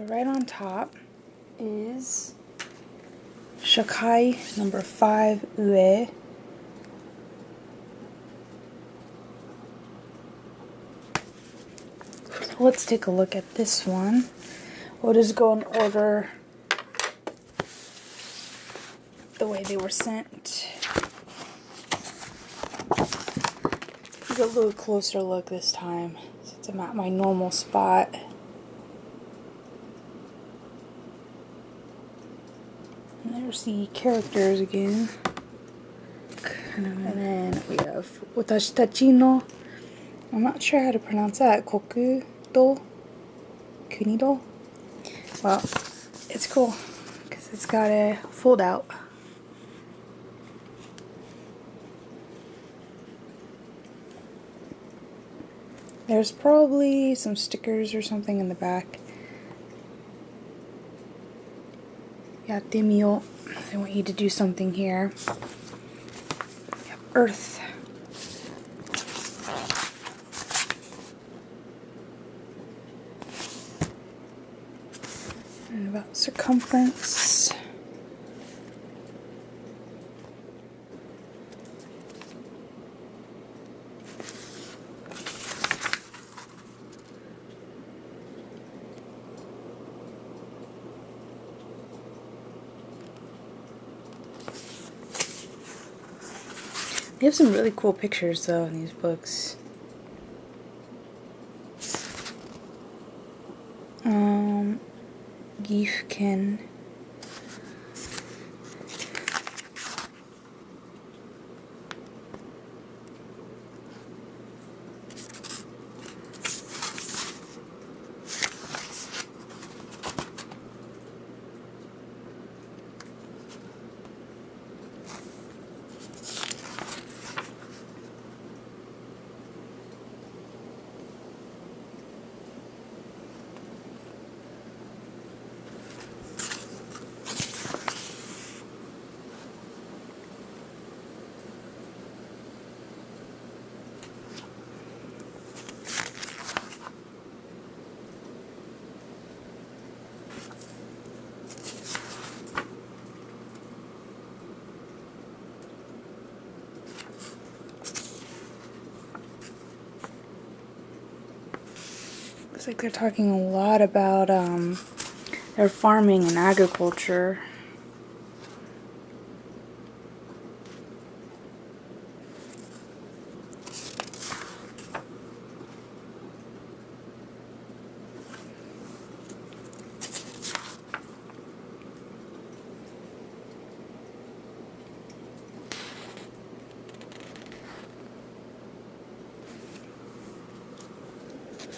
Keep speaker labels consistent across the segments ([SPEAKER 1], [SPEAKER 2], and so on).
[SPEAKER 1] right on top is Shakai number 5 Ue. So let's take a look at this one. We'll just go in order the way they were sent. Take a little closer look this time since I'm at my normal spot. And there's the characters again. And then we have Watashi tachi no, I'm not sure how to pronounce that, Koku do Kuni do. Well, it's cool because it's got a fold out. There's probably some stickers or something in the back. Yatte miyo. They want you to do something here. We have Earth. And about circumference. They have some really cool pictures though in these books. Gifken. Looks like they're talking a lot about their farming and agriculture.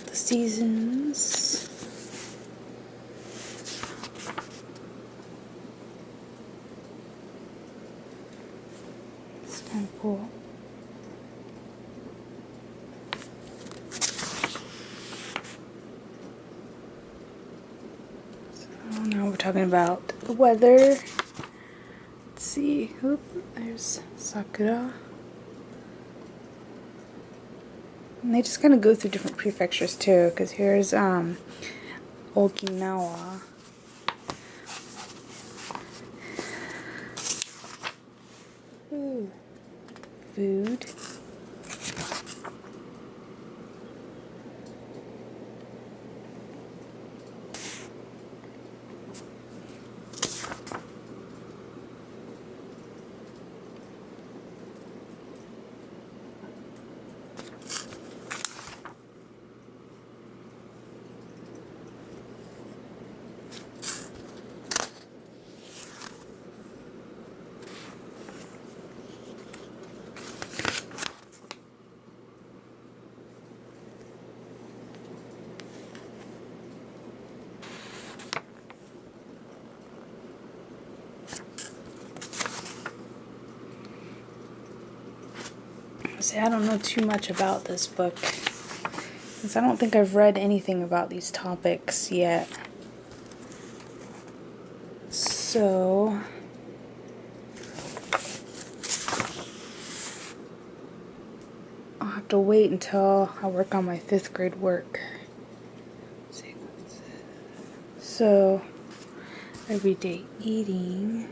[SPEAKER 1] The seasons. It's kind of cool. So now we're talking about the weather. Let's see. Oop, there's Sakura. And they just kind of go through different prefectures too, because here's Okinawa. Ooh. Food. See, I don't know too much about this book, since I don't think I've read anything about these topics yet. So I'll have to wait until I work on my 5th grade work. Let's see. So, everyday eating.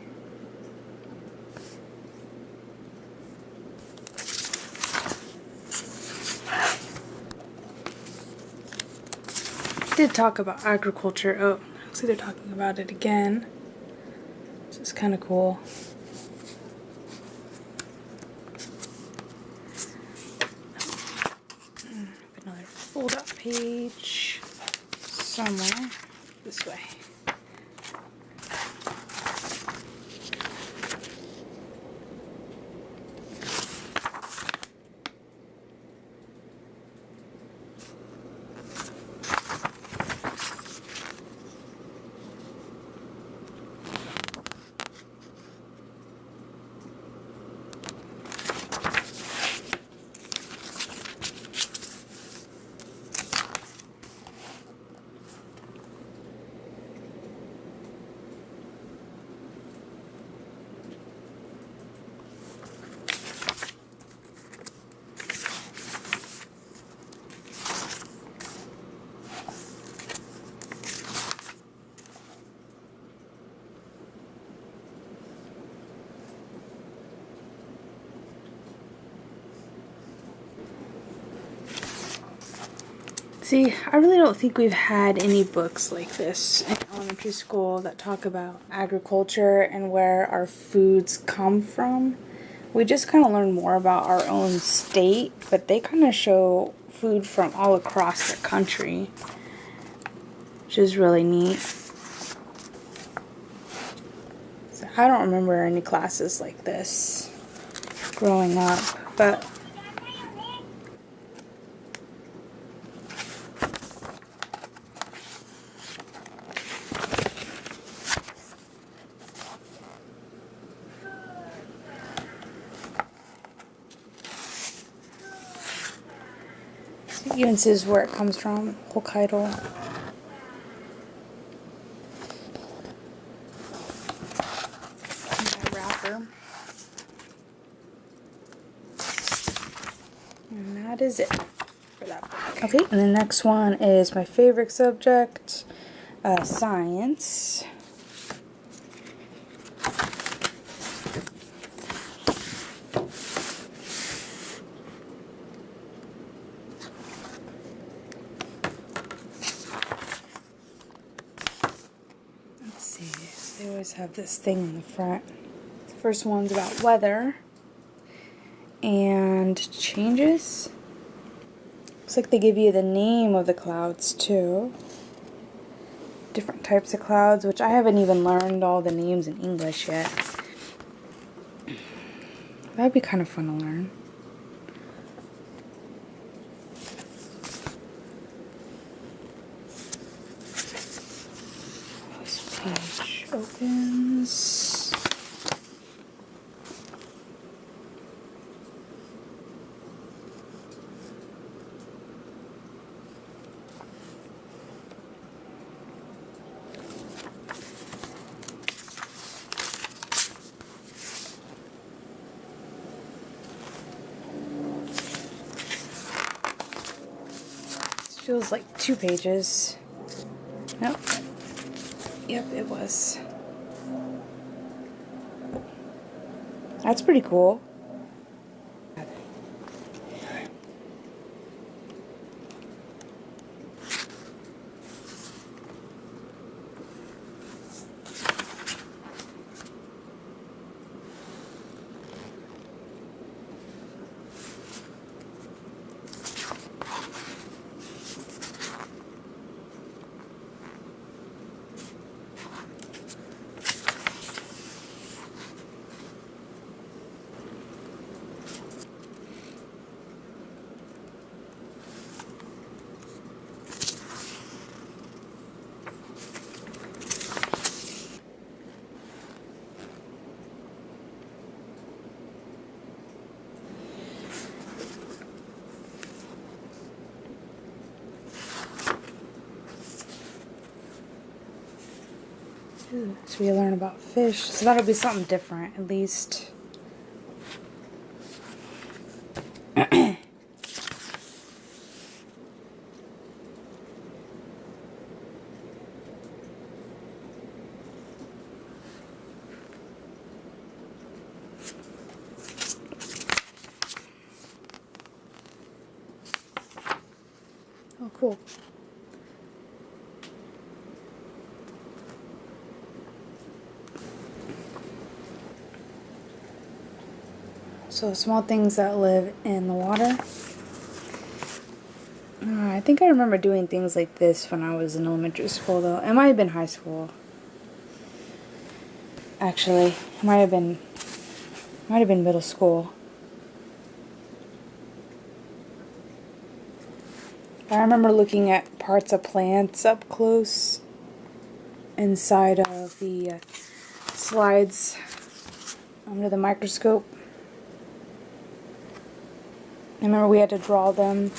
[SPEAKER 1] Did talk about agriculture. Oh, see they're talking about it again. This is kind of cool. Another fold-up page somewhere this way. See, I really don't think we've had any books like this in elementary school that talk about agriculture and where our foods come from. We just kind of learn more about our own state, but they kind of show food from all across the country, which is really neat. So I don't remember any classes like this growing up, but it even says where it comes from, Hokkaido. And my wrapper. And that is it for that book. Okay, and the next one is my favorite subject, science. They always have this thing in the front. The first one's about weather and changes. Looks like they give you the name of the clouds too. Different types of clouds, which I haven't even learned all the names in English yet. That'd be kind of fun to learn. This page opens. This feels like 2 pages. Nope. Yep, it was. That's pretty cool. So we learn about fish. So that'll be something different, at least. cool. So small things that live in the water. I think I remember doing things like this when I was in elementary school, though. It might have been high school. Actually, it might have been middle school. I remember looking at parts of plants up close inside of the slides under the microscope. I remember we had to draw them.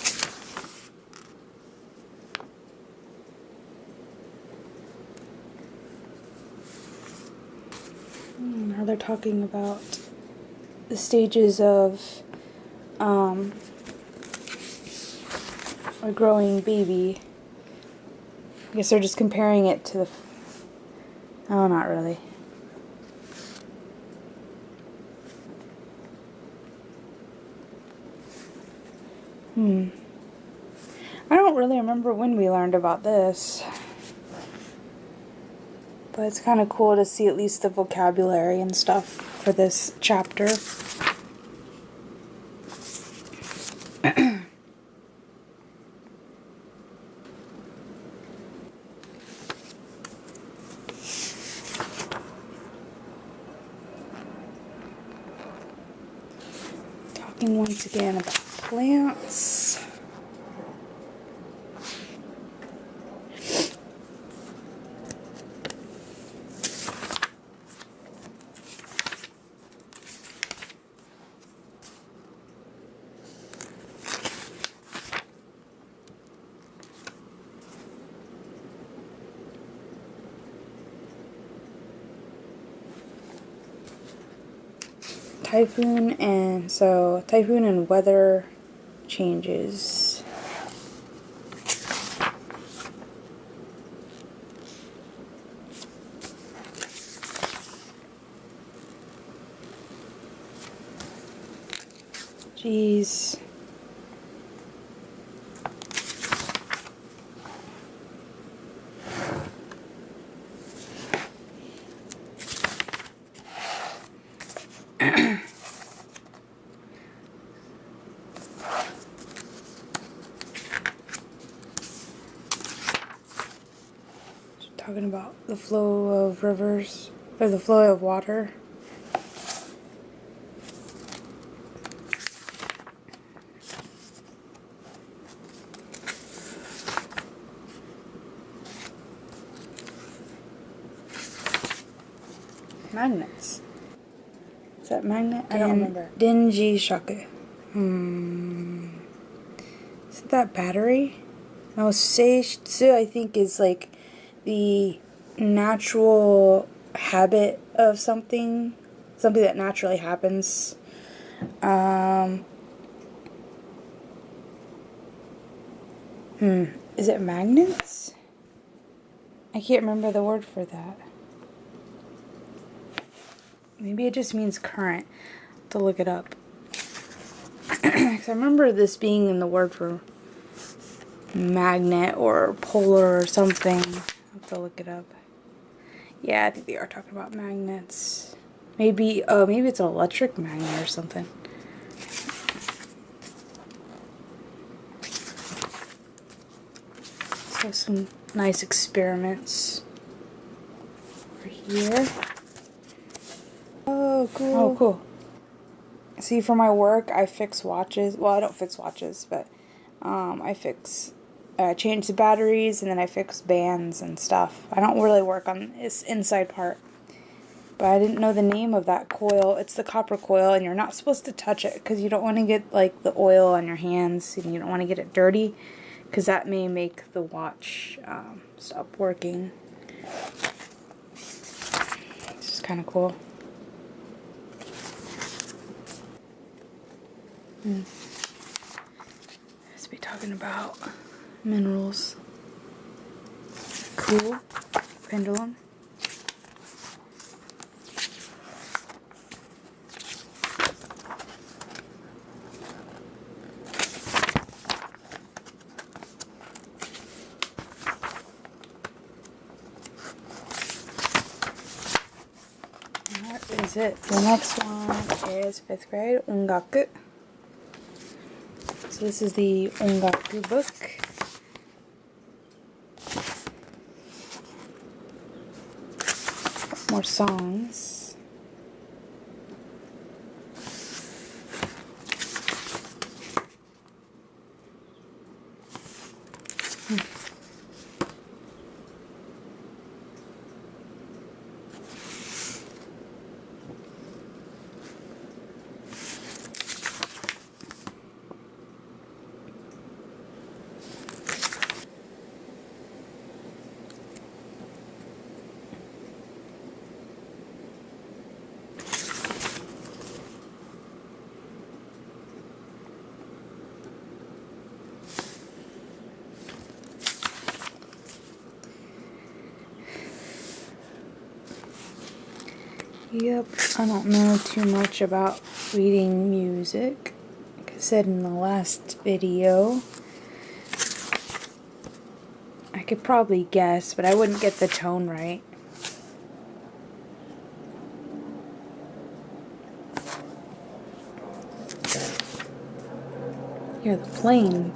[SPEAKER 1] Now they're talking about the stages of a growing baby. I guess they're just comparing it to the... Oh, not really. I don't really remember when we learned about this. But it's kind of cool to see at least the vocabulary and stuff for this chapter. Talking once again about plants. Typhoon and weather changes. Jeez. Talking about the flow of rivers, or the flow of water. Magnets. Is that magnet? I don't remember. Dingy shake. Isn't that battery? No, seishu I think is like the natural habit of something that naturally happens. Is it magnets? I can't remember the word for that. Maybe it just means current. I'll have to look it up. Because I remember this being in the word for magnet or polar or something. I'll have to look it up. Yeah, I think they are talking about magnets. Maybe it's an electric magnet or something. So some nice experiments over here. Oh, cool. Oh, cool. See, for my work, I fix watches. Well, I don't fix watches, but I change the batteries, and then I fix bands and stuff. I don't really work on this inside part. But I didn't know the name of that coil. It's the copper coil, and you're not supposed to touch it because you don't want to get like the oil on your hands, and you don't want to get it dirty because that may make the watch stop working. This is kind of cool. Let's be talking about minerals. Cool. Pendulum. that's it. The next one is 5th grade, Ongaku. So this is the Ongaku book. More songs. Yep, I don't know too much about reading music. Like I said in the last video, I could probably guess, but I wouldn't get the tone right. Hear the plane.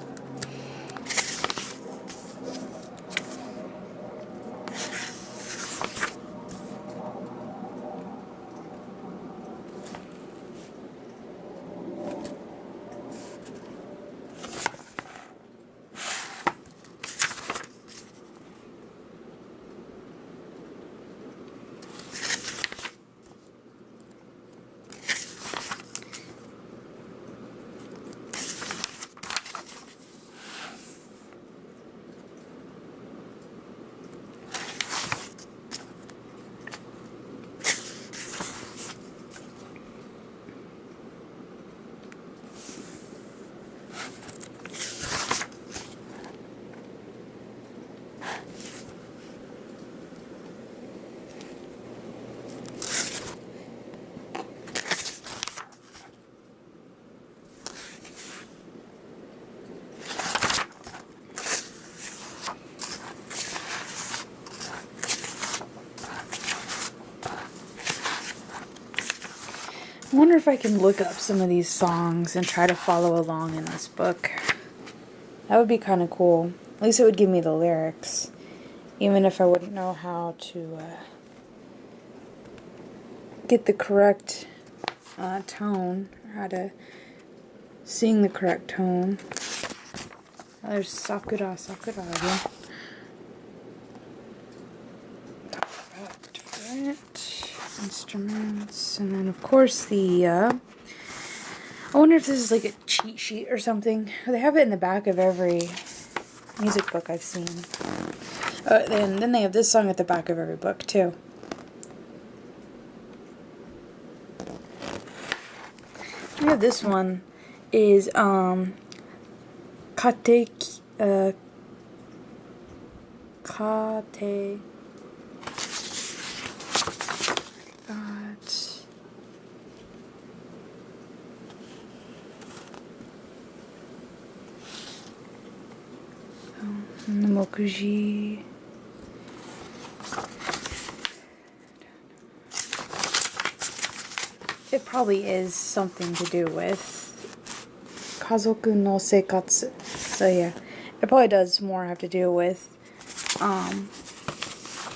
[SPEAKER 1] I wonder if I can look up some of these songs and try to follow along in this book. That would be kind of cool. At least it would give me the lyrics, even if I wouldn't know how to get the correct tone, or how to sing the correct tone. Oh, there's Sakura again. Talk about different instruments, and then of course the I wonder if this is like a cheat sheet or something. They have it in the back of every music book I've seen. Then they have this song at the back of every book too. We have this one is Kate Mokuji. It probably is something to do with Kazoku no Seikatsu. So yeah, it probably does more have to do with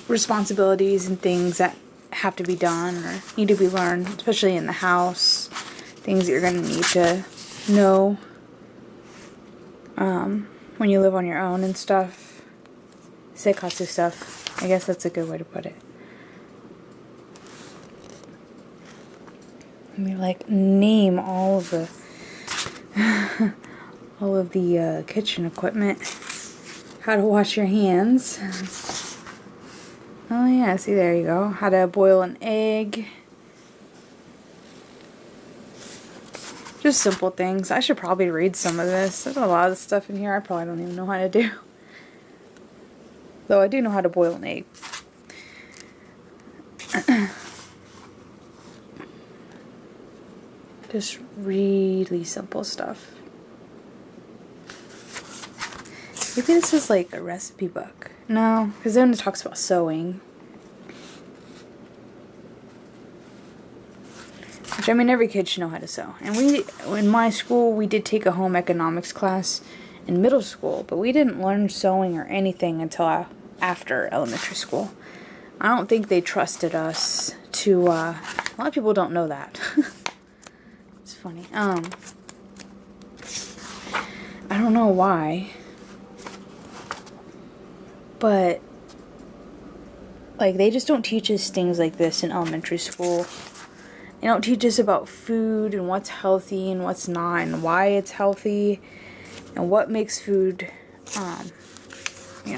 [SPEAKER 1] responsibilities and things that have to be done or need to be learned, especially in the house. Things that you're going to need to know when you live on your own and stuff. Seikatsu stuff. I guess that's a good way to put it. Let me like name all of the kitchen equipment. How to wash your hands. Oh yeah, see, there you go. How to boil an egg. Just simple things. I should probably read some of this. There's a lot of stuff in here I probably don't even know how to do. Though I do know how to boil an egg. Just really simple stuff. Maybe this is like a recipe book. No, because then it talks about sewing. Which, I mean, every kid should know how to sew. And in my school, we did take a home economics class in middle school, but we didn't learn sewing or anything until after elementary school. I don't think they trusted us to, a lot of people don't know that. It's funny. I don't know why, but, like, they just don't teach us things like this in elementary school. They don't teach us about food and what's healthy and what's not and why it's healthy and what makes food,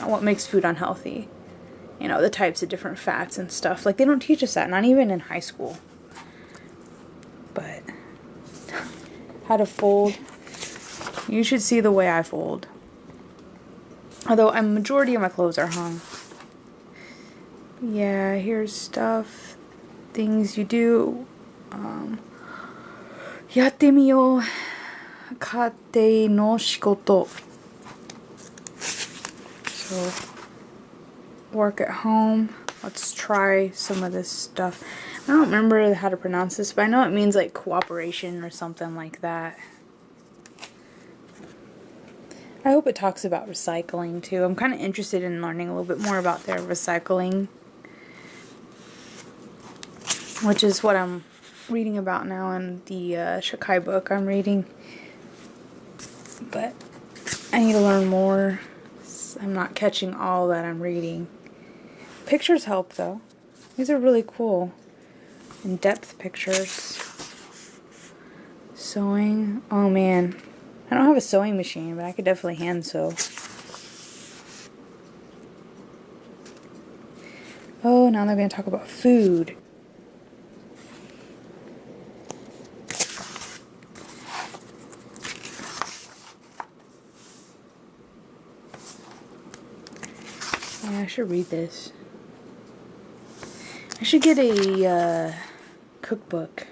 [SPEAKER 1] what makes food unhealthy. You know, the types of different fats and stuff. Like, they don't teach us that, not even in high school. But, how to fold. You should see the way I fold. Although, a majority of my clothes are hung. Yeah, here's stuff. Things you do. やってみよう。家庭の仕事. So, work at home. Let's try some of this stuff. I don't remember how to pronounce this, but I know it means like cooperation or something like that. I hope it talks about recycling too. I'm kind of interested in learning a little bit more about their recycling, which is what I'm reading about now in the Shakai book I'm reading. But I need to learn more. I'm not catching all that I'm reading. Pictures help though. These are really cool. In-depth pictures. Sewing. Oh man. I don't have a sewing machine, but I could definitely hand sew. Oh, now they're going to talk about food. Yeah, I should read this. I should get a cookbook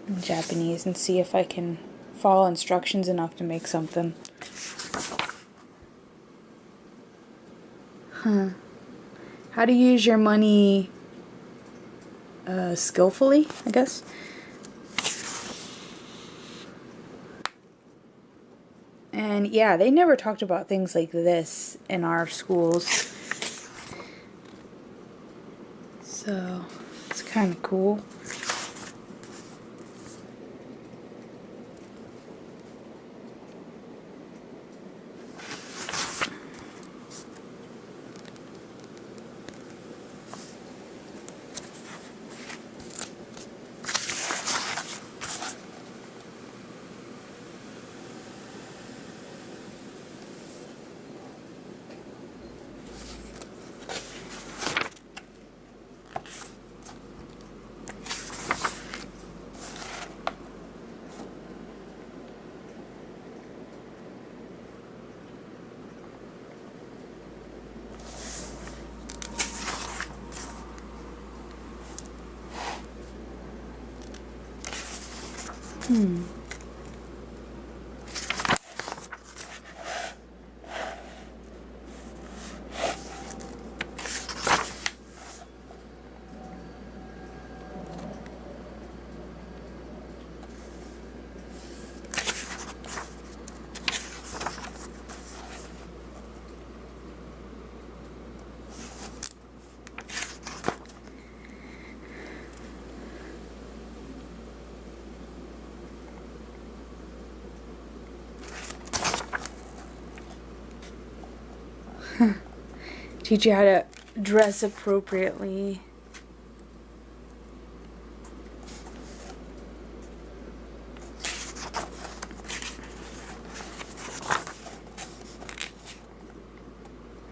[SPEAKER 1] in Japanese and see if I can follow instructions enough to make something. How to use your money skillfully, I guess. And yeah, they never talked about things like this in our schools. So, it's kind of cool. Teach you how to dress appropriately.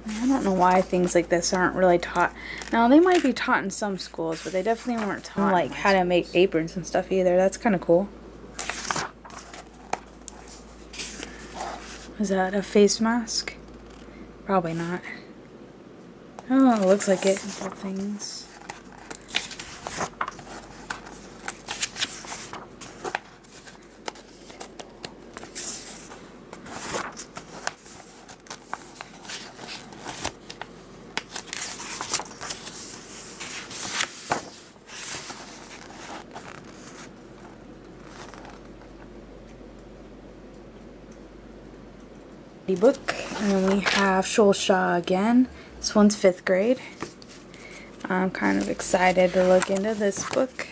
[SPEAKER 1] I don't know why things like this aren't really taught. Now, they might be taught in some schools, but they definitely weren't taught like how to make aprons and stuff either. That's kind of cool. Is that a face mask? Probably not. Oh, it looks like it. Simple things. book, and then we have Shulsha again. This one's 5th grade. I'm kind of excited to look into this book.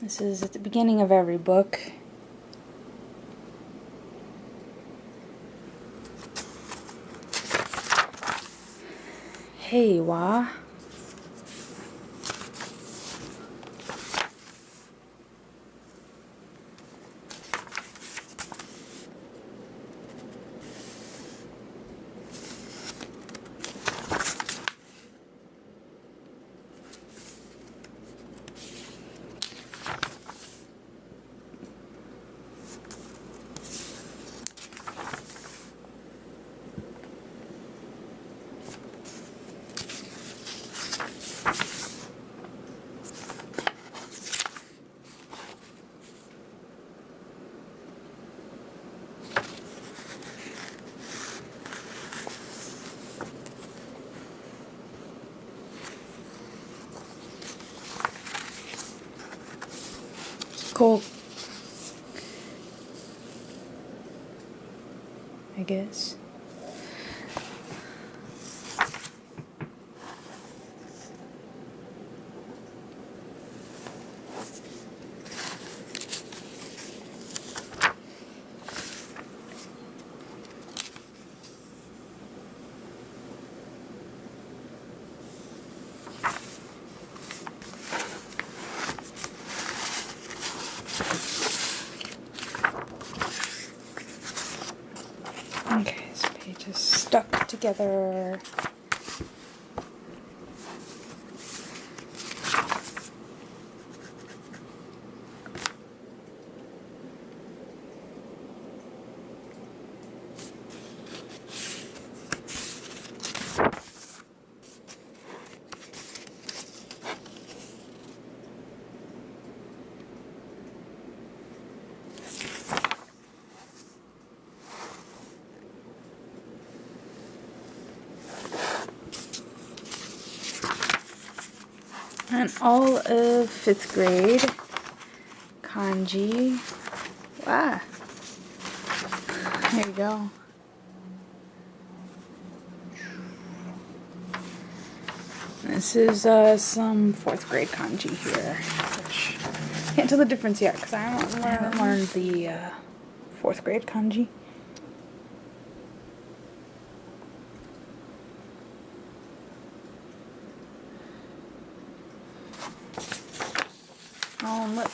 [SPEAKER 1] This is at the beginning of every book. Hey, wa. Cool. I guess. Okay, this page is stuck together. And all of 5th grade kanji. Wow. There you go. This is some 4th grade kanji here. Which can't tell the difference yet because I haven't learned the 4th grade kanji. Oh, look.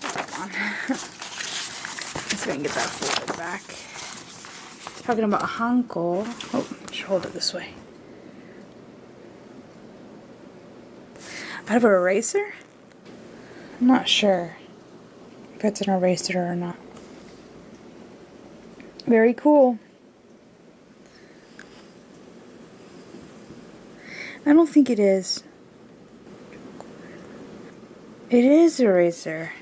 [SPEAKER 1] Hold on. Let's go and get that folded back. Talking about hanko. Oh, I should hold it this way. Out of an eraser? I'm not sure if it's an eraser or not. Very cool. I don't think it is. It is eraser.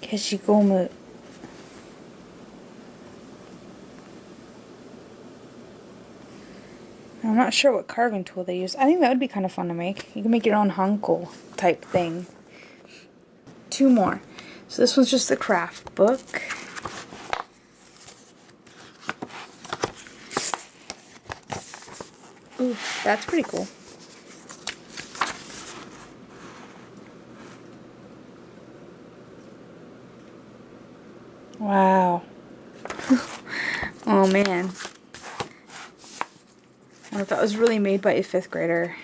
[SPEAKER 1] Keshigomu. I'm not sure what carving tool they use. I think that would be kind of fun to make. You can make your own hanko type thing. 2 more. So this was just the craft book. Ooh, that's pretty cool. Wow. Oh man. I wonder if that was really made by a 5th grader.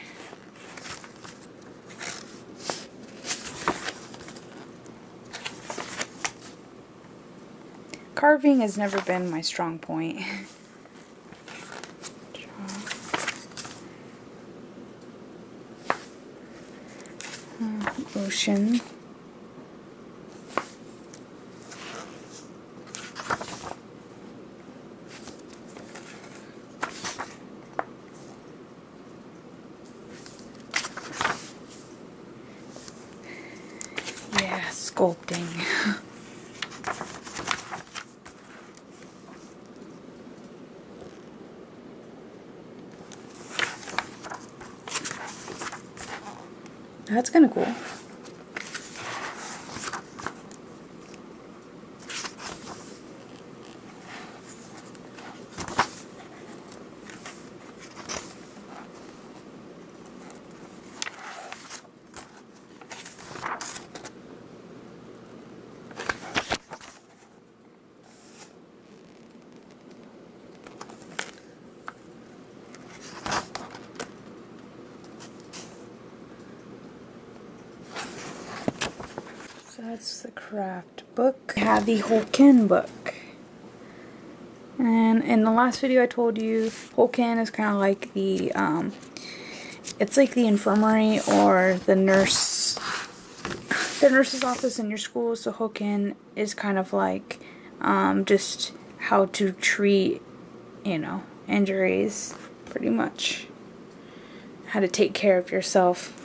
[SPEAKER 1] Carving has never been my strong point. Ocean. Yeah, sculpting. That's kind of cool. So that's the craft book. I have the Hokkien book. And in the last video I told you, Hokkien is kind of like the, it's like the infirmary or the nurse's office in your school. So Hokkien is kind of like, just how to treat, you know, injuries, pretty much. How to take care of yourself.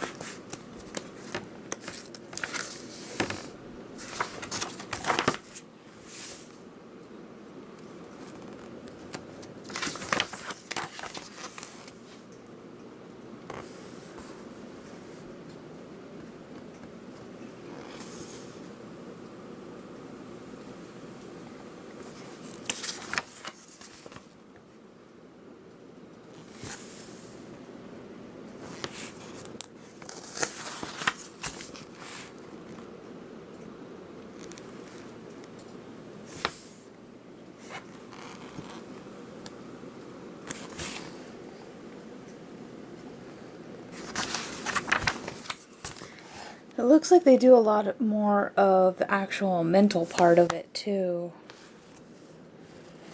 [SPEAKER 1] It looks like they do a lot more of the actual mental part of it too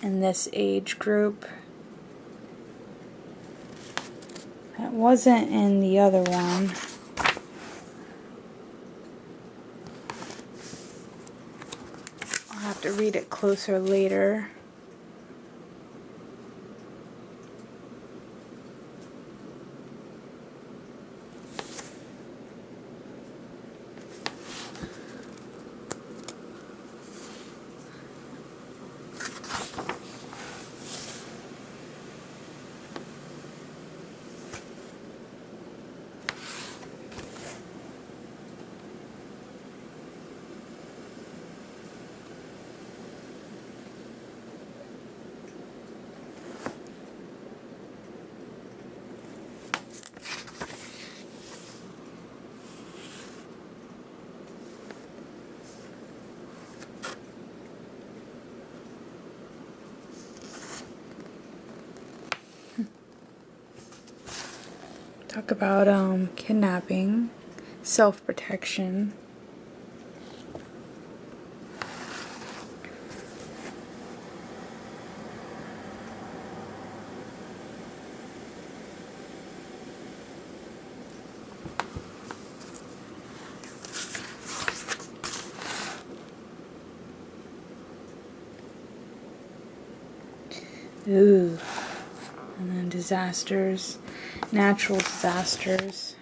[SPEAKER 1] in this age group. That wasn't in the other one. I'll have to read it closer later. Talk about kidnapping, self-protection. Ooh. And then disasters, natural disasters.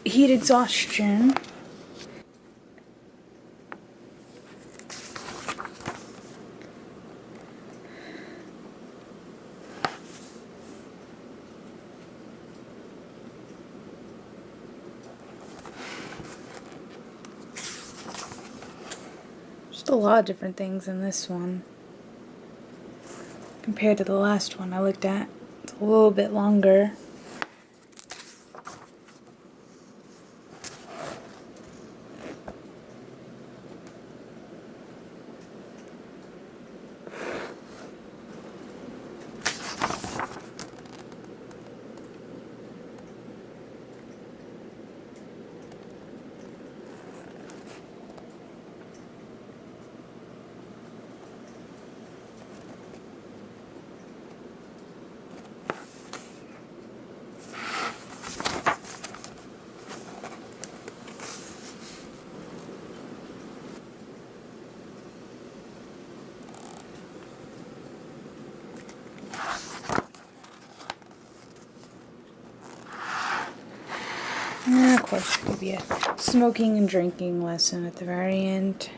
[SPEAKER 1] Heat exhaustion. Just a lot of different things in this one compared to the last one I looked at. It's a little bit longer. course, there could be a smoking and drinking lesson at the very end.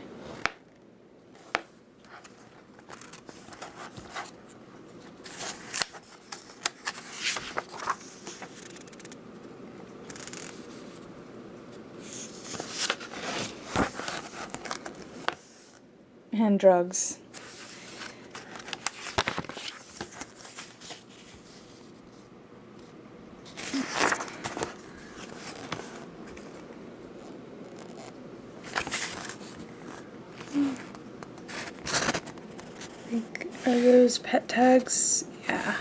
[SPEAKER 1] And drugs. Are those pet tags? Yeah.